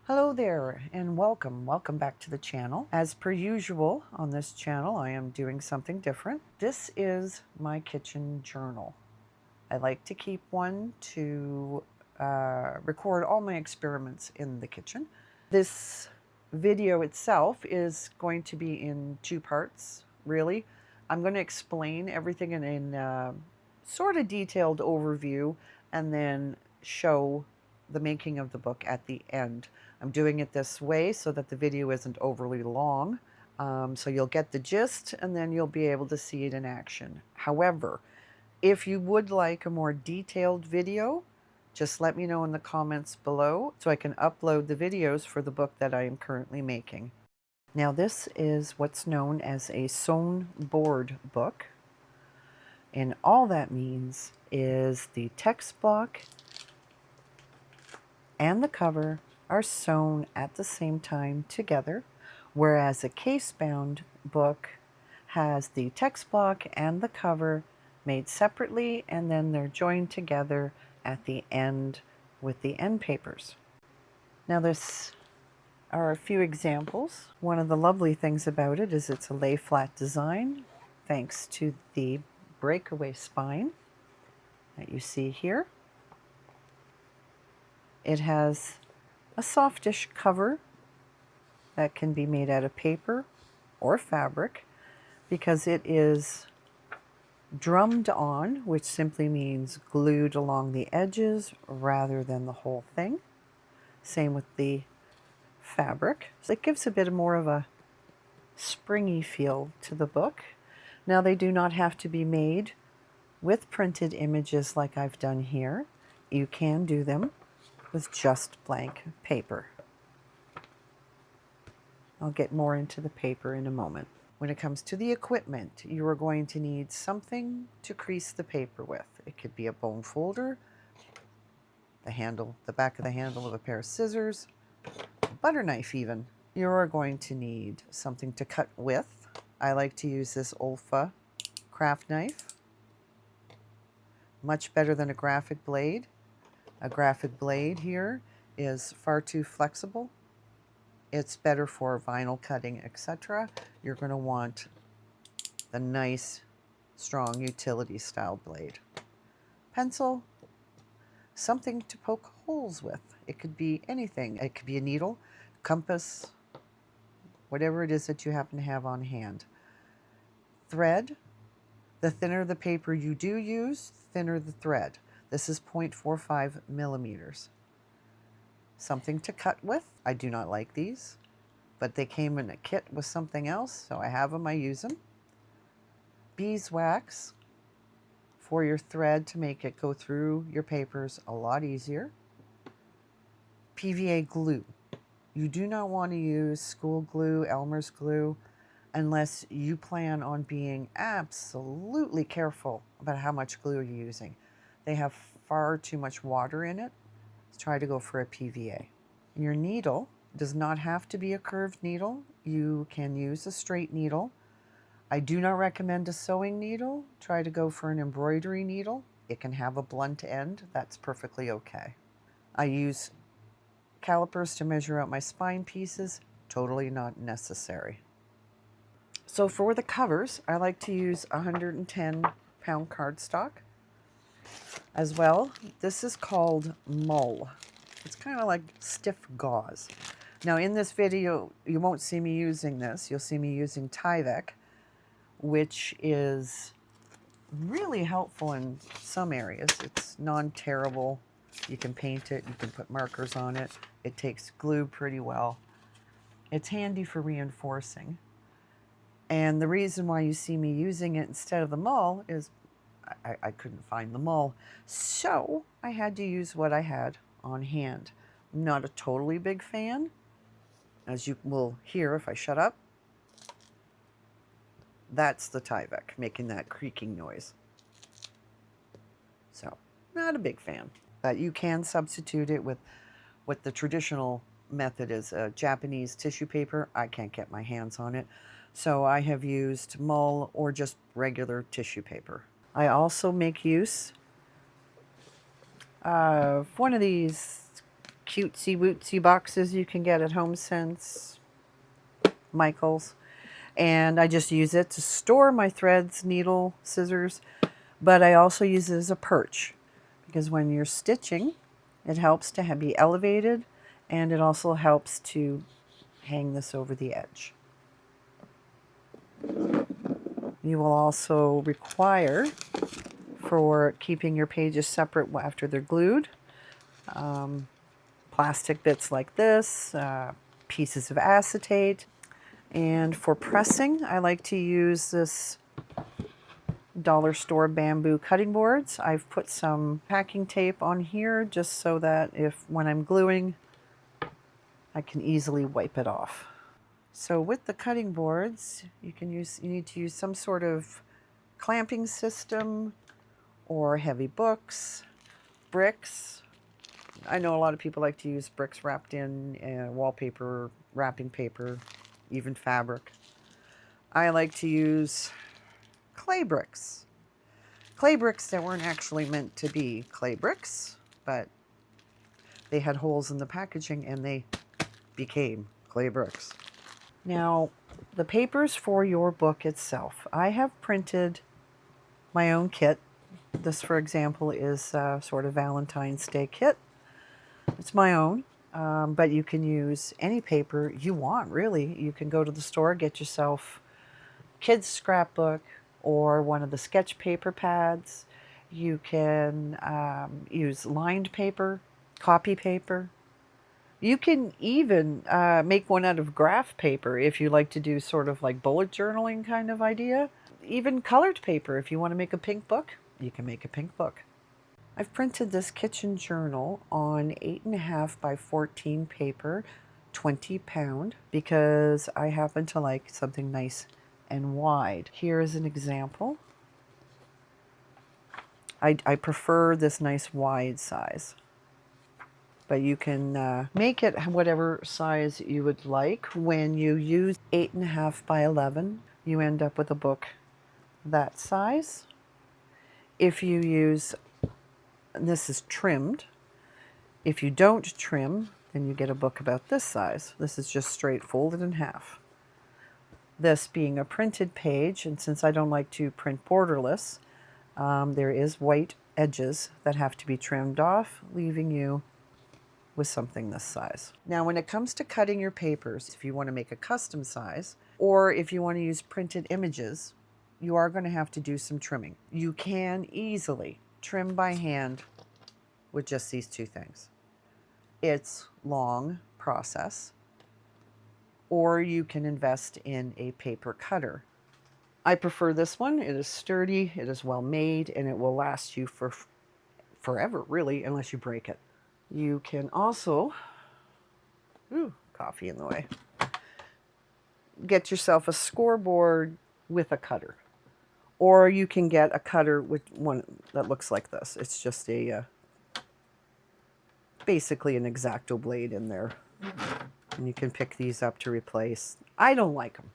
Hello there and welcome back to the channel. As per usual on this channel, I am doing something different. This is my kitchen journal. I like to keep one to record all my experiments in the kitchen. This video itself is going to be in two parts, really. I'm going to explain everything in a sort of detailed overview and then show the making of the book at the end. I'm doing it this way so that the video isn't overly long. So you'll get the gist and then you'll be able to see it in action. However, if you would like a more detailed video, just let me know in the comments below so I can upload the videos for the book that I am currently making. Now this is what's known as a sewn board book. And all that means is the text block and the cover are sewn at the same time together, whereas a case-bound book has the text block and the cover made separately, and then they're joined together at the end with the end papers. Now this are a few examples. One of the lovely things about it is it's a lay flat design thanks to the breakaway spine that you see here. It has a softish cover that can be made out of paper or fabric because it is drummed on, which simply means glued along the edges rather than the whole thing. Same with the fabric. So it gives a bit more of a springy feel to the book. Now they do not have to be made with printed images like I've done here. You can do them with just blank paper. I'll get more into the paper in a moment. When it comes to the equipment, you are going to need something to crease the paper with. It could be a bone folder, the back of the handle of a pair of scissors, a butter knife even. You are going to need something to cut with. I like to use this Olfa craft knife. Much better than a graphic blade. A graphic blade here is far too flexible. It's better for vinyl cutting, etc. You're going to want the nice, strong utility style blade. Pencil, something to poke holes with. It could be anything. It could be a needle, compass, whatever it is that you happen to have on hand. Thread, the thinner the paper you do use, thinner the thread. This is 0.45 millimeters. Something to cut with. I do not like these, but they came in a kit with something else, so I have them, I use them. Beeswax for your thread to make it go through your papers a lot easier. PVA glue. You do not want to use school glue, Elmer's glue, unless you plan on being absolutely careful about how much glue you're using. They have far too much water in it. Try to go for a PVA. Your needle does not have to be a curved needle. You can use a straight needle. I do not recommend a sewing needle. Try to go for an embroidery needle. It can have a blunt end. That's perfectly okay. I use calipers to measure out my spine pieces. Totally not necessary. So for the covers, I like to use 110-pound cardstock. As well, this is called mull. It's kind of like stiff gauze. Now in this video, you won't see me using this. You'll see me using Tyvek, which is really helpful in some areas. It's non-tearable. You can paint it, you can put markers on it. It takes glue pretty well. It's handy for reinforcing. And the reason why you see me using it instead of the mull is I couldn't find the mull, so I had to use what I had on hand. I'm not a totally big fan, as you will hear if I shut up. That's the Tyvek making that creaking noise. So, not a big fan, but you can substitute it with what the traditional method is, Japanese tissue paper. I can't get my hands on it, so I have used mull or just regular tissue paper. I also make use of one of these cutesy wootsy boxes you can get at HomeSense, Michael's. And I just use it to store my threads, needle, scissors, but I also use it as a perch because when you're stitching, it helps to be elevated, and it also helps to hang this over the edge. You will also require, for keeping your pages separate after they're glued, plastic bits like this, pieces of acetate. And for pressing, I like to use this dollar store bamboo cutting boards. I've put some packing tape on here just so that when I'm gluing, I can easily wipe it off. So with the cutting boards, you need to use some sort of clamping system or heavy books, bricks. I know a lot of people like to use bricks wrapped in wallpaper, wrapping paper, even fabric. I like to use clay bricks. Clay bricks that weren't actually meant to be clay bricks, but they had holes in the packaging and they became clay bricks. Now, the papers for your book itself. I have printed my own kit. This, for example, is sort of Valentine's Day kit. It's my own, but you can use any paper you want, really. You can go to the store, get yourself kids' scrapbook or one of the sketch paper pads. You can use lined paper, copy paper. You can even make one out of graph paper if you like to do sort of like bullet journaling kind of idea. Even colored paper, if you want to make a pink book, you can make a pink book. I've printed this kitchen journal on 8.5 by 14 paper, 20 pound, because I happen to like something nice and wide. Here is an example. I prefer this nice wide size, but you can make it whatever size you would like. When you use 8.5 by 11, you end up with a book that size. If you use, this is trimmed. If you don't trim, then you get a book about this size. This is just straight folded in half. This being a printed page, and since I don't like to print borderless, there is white edges that have to be trimmed off, leaving you with something this size. Now, when it comes to cutting your papers, if you want to make a custom size, or if you want to use printed images, you are going to have to do some trimming. You can easily trim by hand with just these two things. It's a long process, or you can invest in a paper cutter. I prefer this one. It is sturdy, it is well made, and it will last you for forever, really, unless you break it. You can also, coffee in the way, get yourself a scoreboard with a cutter. Or you can get a cutter with one that looks like this. It's just a, basically an X-Acto blade in there. And you can pick these up to replace. I don't like them.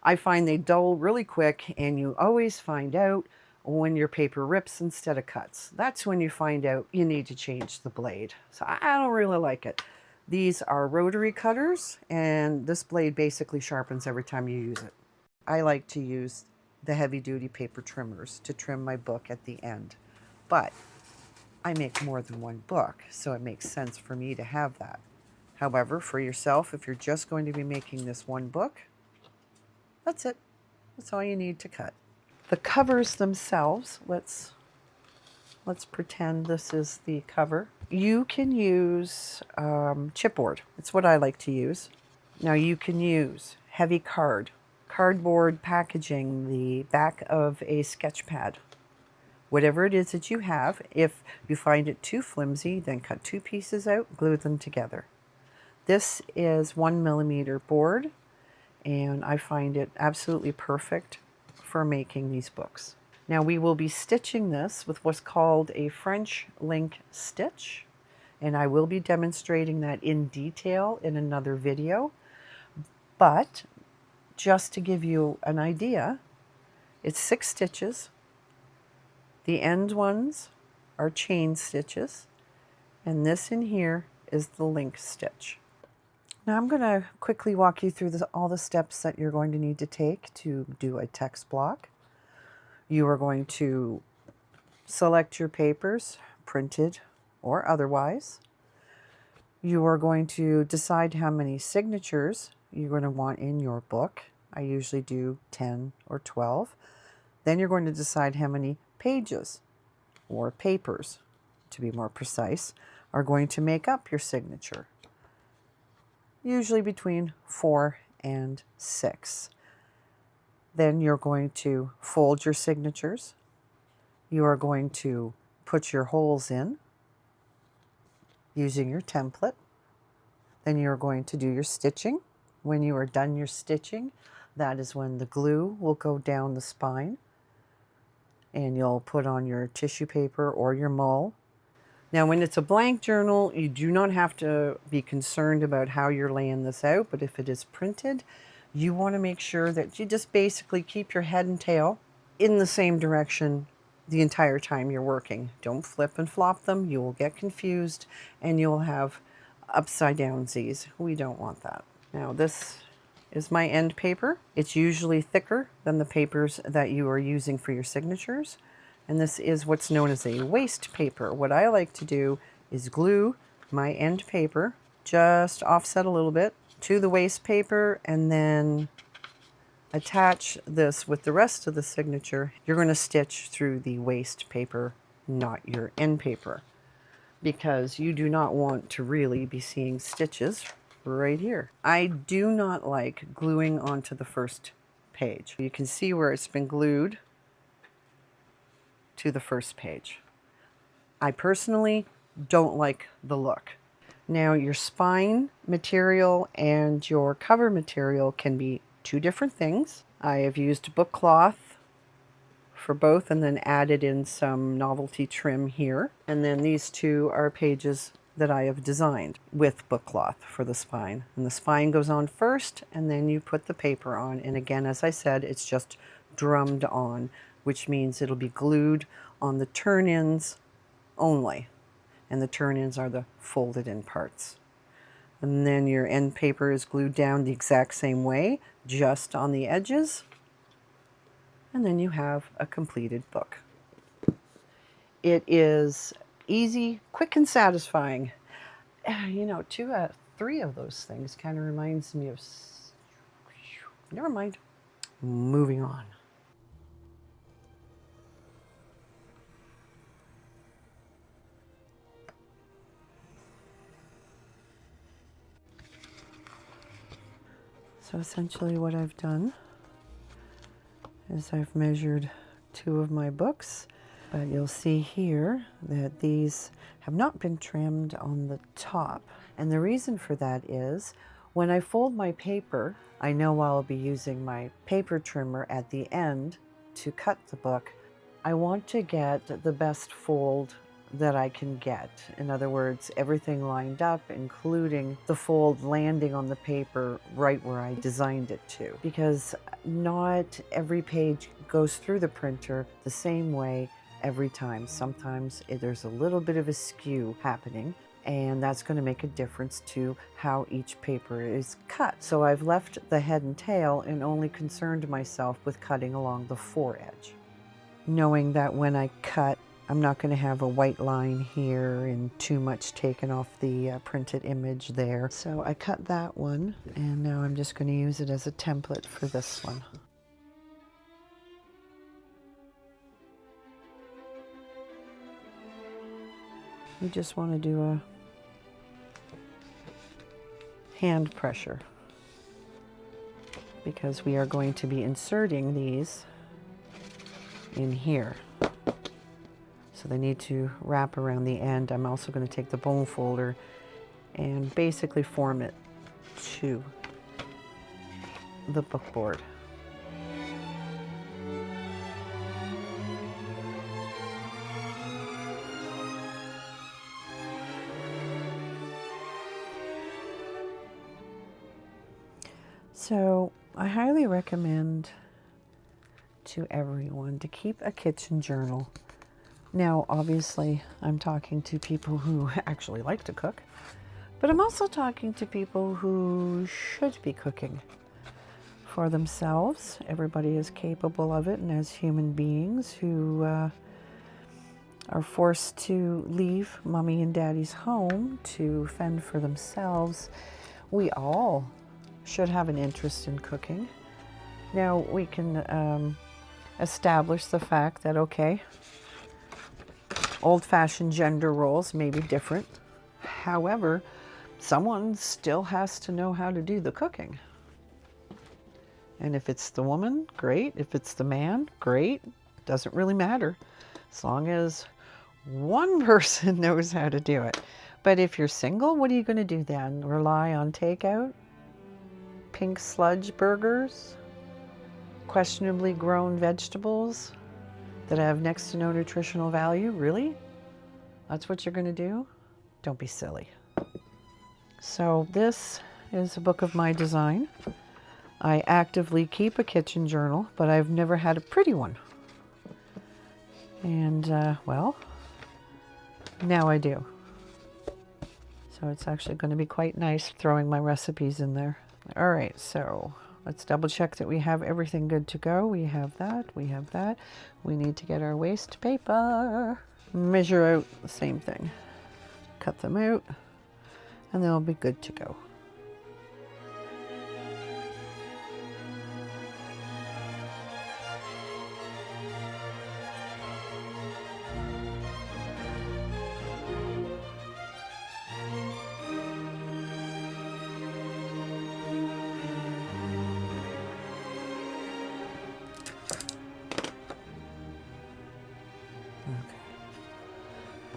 I find they dull really quick, and you always find out when your paper rips instead of cuts. That's when you find out you need to change the blade. So I don't really like it. These are rotary cutters, and this blade basically sharpens every time you use it. I like to use the heavy-duty paper trimmers to trim my book at the end. But I make more than one book, so it makes sense for me to have that. However, for yourself, if you're just going to be making this one book, that's it. That's all you need to cut. The covers themselves, let's pretend this is the cover. You can use chipboard. It's what I like to use. Now you can use heavy cardboard packaging, the back of a sketch pad. Whatever it is that you have, if you find it too flimsy, then cut two pieces out, glue them together. This is 1mm board, and I find it absolutely perfect for making these books. Now we will be stitching this with what's called a French link stitch, and I will be demonstrating that in detail in another video. But just to give you an idea, it's 6 stitches. The end ones are chain stitches, and this in here is the link stitch. Now I'm going to quickly walk you through all the steps that you're going to need to take to do a text block. You are going to select your papers, printed or otherwise. You are going to decide how many signatures you're going to want in your book. I usually do 10 or 12. Then you're going to decide how many pages or papers, to be more precise, are going to make up your signature. Usually between 4 and 6. Then you're going to fold your signatures. You are going to put your holes in using your template. Then you're going to do your stitching. When you are done your stitching, that is when the glue will go down the spine, and you'll put on your tissue paper or your mull. Now, when it's a blank journal, you do not have to be concerned about how you're laying this out, but if it is printed, you want to make sure that you just basically keep your head and tail in the same direction the entire time you're working. Don't flip and flop them. You will get confused and you'll have upside down Z's. We don't want that. Now, this is my end paper. It's usually thicker than the papers that you are using for your signatures. And this is what's known as a waste paper. What I like to do is glue my end paper, just offset a little bit, to the waste paper, and then attach this with the rest of the signature. You're going to stitch through the waste paper, not your end paper, because you do not want to really be seeing stitches right here. I do not like gluing onto the first page. You can see where it's been glued to the first page. I personally don't like the look. Now, your spine material and your cover material can be two different things. I have used book cloth for both and then added in some novelty trim here. And then these two are pages that I have designed with book cloth for the spine. And the spine goes on first, and then you put the paper on. And again, as I said, it's just drummed on, which means it'll be glued on the turn-ins only. And the turn-ins are the folded in parts. And then your end paper is glued down the exact same way, just on the edges. And then you have a completed book. It is easy, quick, and satisfying. You know, three of those things kind of reminds me of... Never mind. Moving on. So essentially what I've done is I've measured two of my books, but you'll see here that these have not been trimmed on the top. And the reason for that is when I fold my paper, I know I'll be using my paper trimmer at the end to cut the book. I want to get the best fold that I can get. In other words, everything lined up, including the fold landing on the paper right where I designed it to. Because not every page goes through the printer the same way every time. Sometimes there's a little bit of a skew happening, and that's going to make a difference to how each paper is cut. So I've left the head and tail and only concerned myself with cutting along the foredge, knowing that when I cut, I'm not going to have a white line here and too much taken off the printed image there. So I cut that one, and now I'm just going to use it as a template for this one. You just want to do a hand pressure because we are going to be inserting these in here. So they need to wrap around the end. I'm also going to take the bone folder and basically form it to the bookboard. So I highly recommend to everyone to keep a kitchen journal. Now, obviously, I'm talking to people who actually like to cook, But I'm also talking to people who should be cooking for themselves. Everybody is capable of it, and as human beings who are forced to leave mommy and daddy's home to fend for themselves, we all should have an interest in cooking. Now we can establish the fact that, okay, old-fashioned gender roles may be different. However, someone still has to know how to do the cooking. And if it's the woman, great. If it's the man, great. Doesn't really matter, as long as one person knows how to do it. But if you're single, what are you going to do then? Rely on takeout? Pink sludge burgers? Questionably grown vegetables that have next to no nutritional value? Really? That's what you're going to do? Don't be silly. So this is a book of my design. I actively keep a kitchen journal, but I've never had a pretty one. And, well, now I do. So it's actually going to be quite nice throwing my recipes in there. All right, so let's double check that we have everything good to go. We have that, we have that. We need to get our waste paper. Measure out the same thing. Cut them out, and they'll be good to go.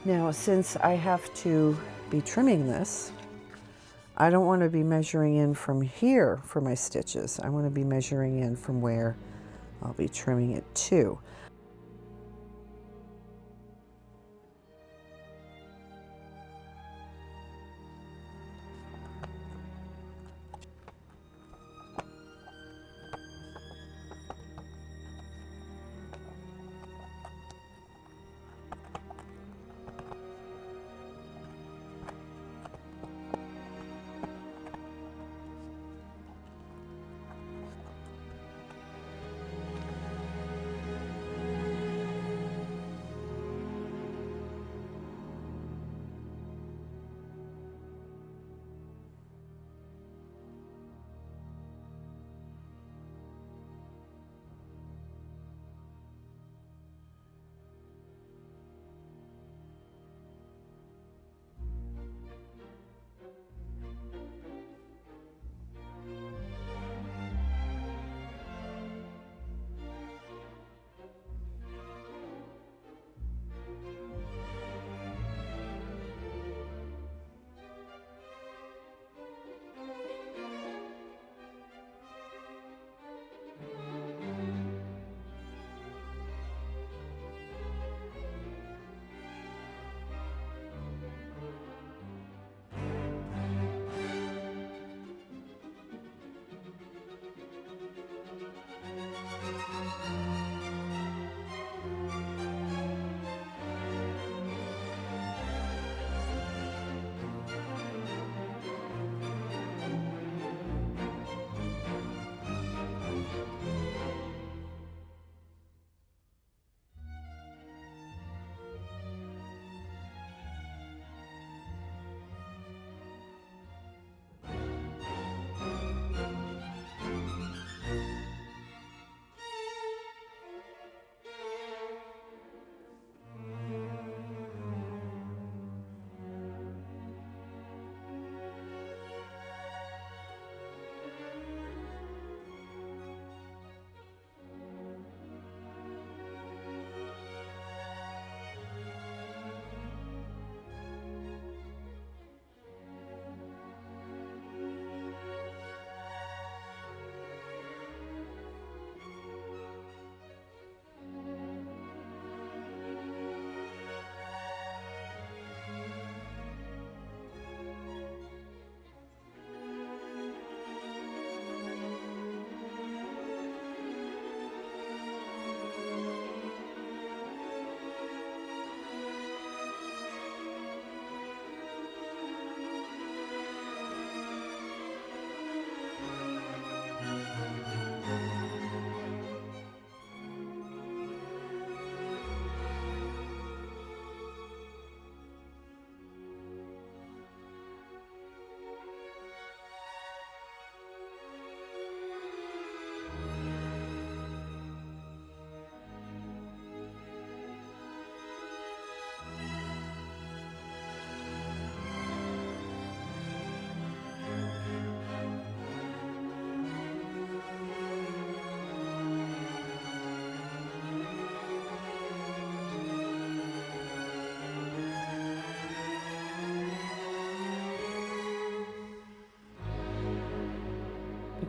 Now, since I have to be trimming this, I don't want to be measuring in from here for my stitches. I want to be measuring in from where I'll be trimming it to.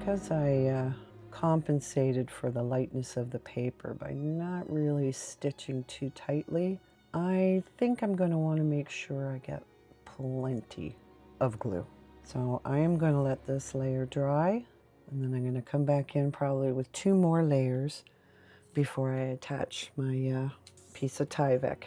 Because I compensated for the lightness of the paper by not really stitching too tightly, I think I'm going to want to make sure I get plenty of glue. So I am going to let this layer dry, and then I'm going to come back in probably with 2 more layers before I attach my piece of Tyvek.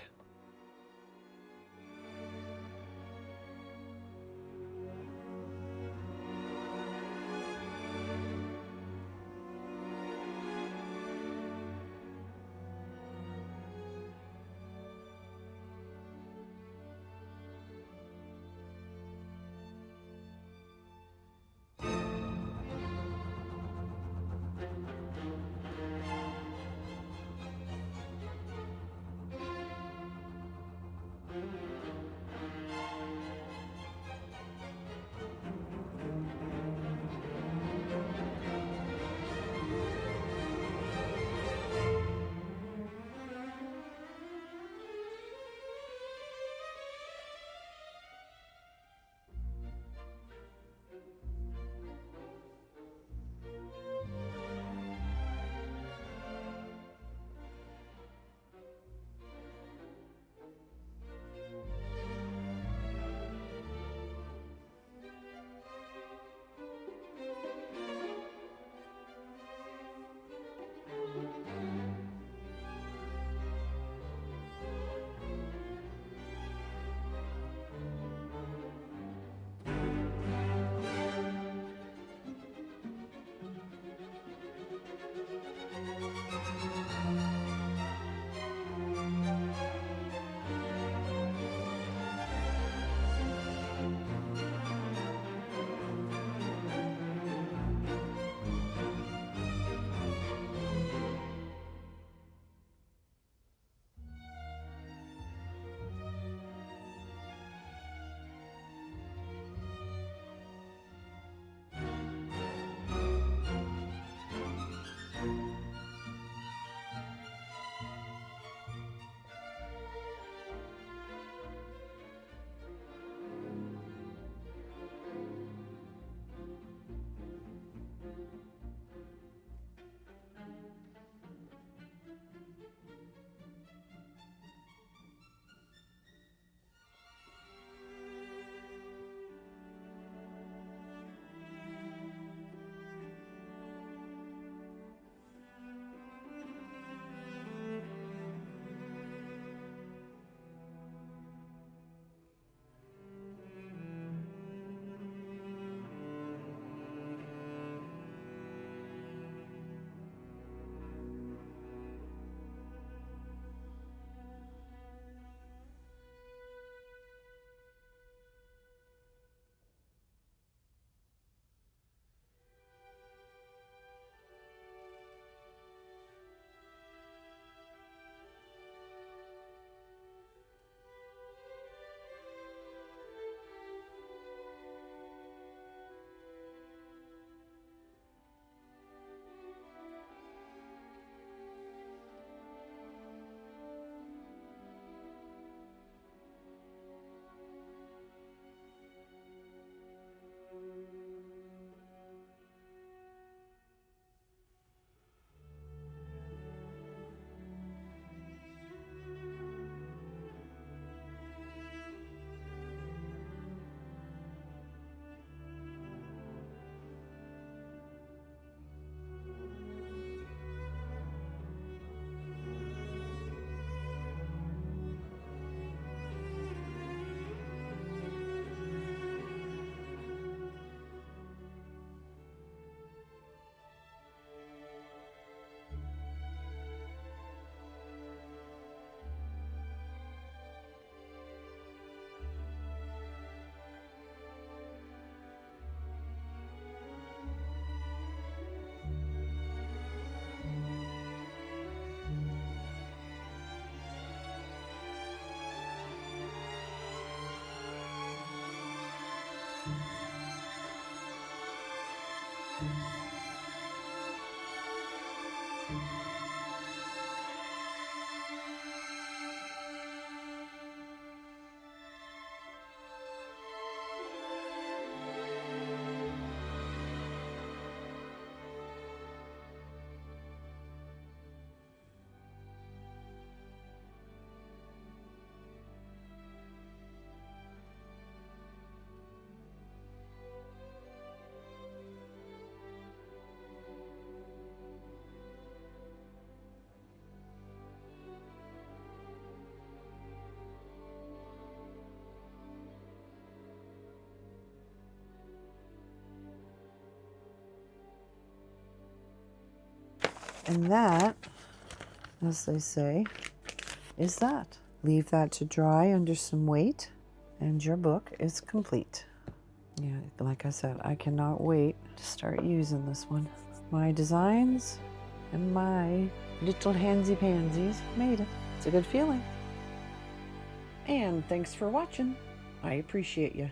And that, as they say, is that. Leave that to dry under some weight, and your book is complete. Yeah, like I said, I cannot wait to start using this one. My designs and my little handsy pansies made it. It's a good feeling. And thanks for watching. I appreciate you.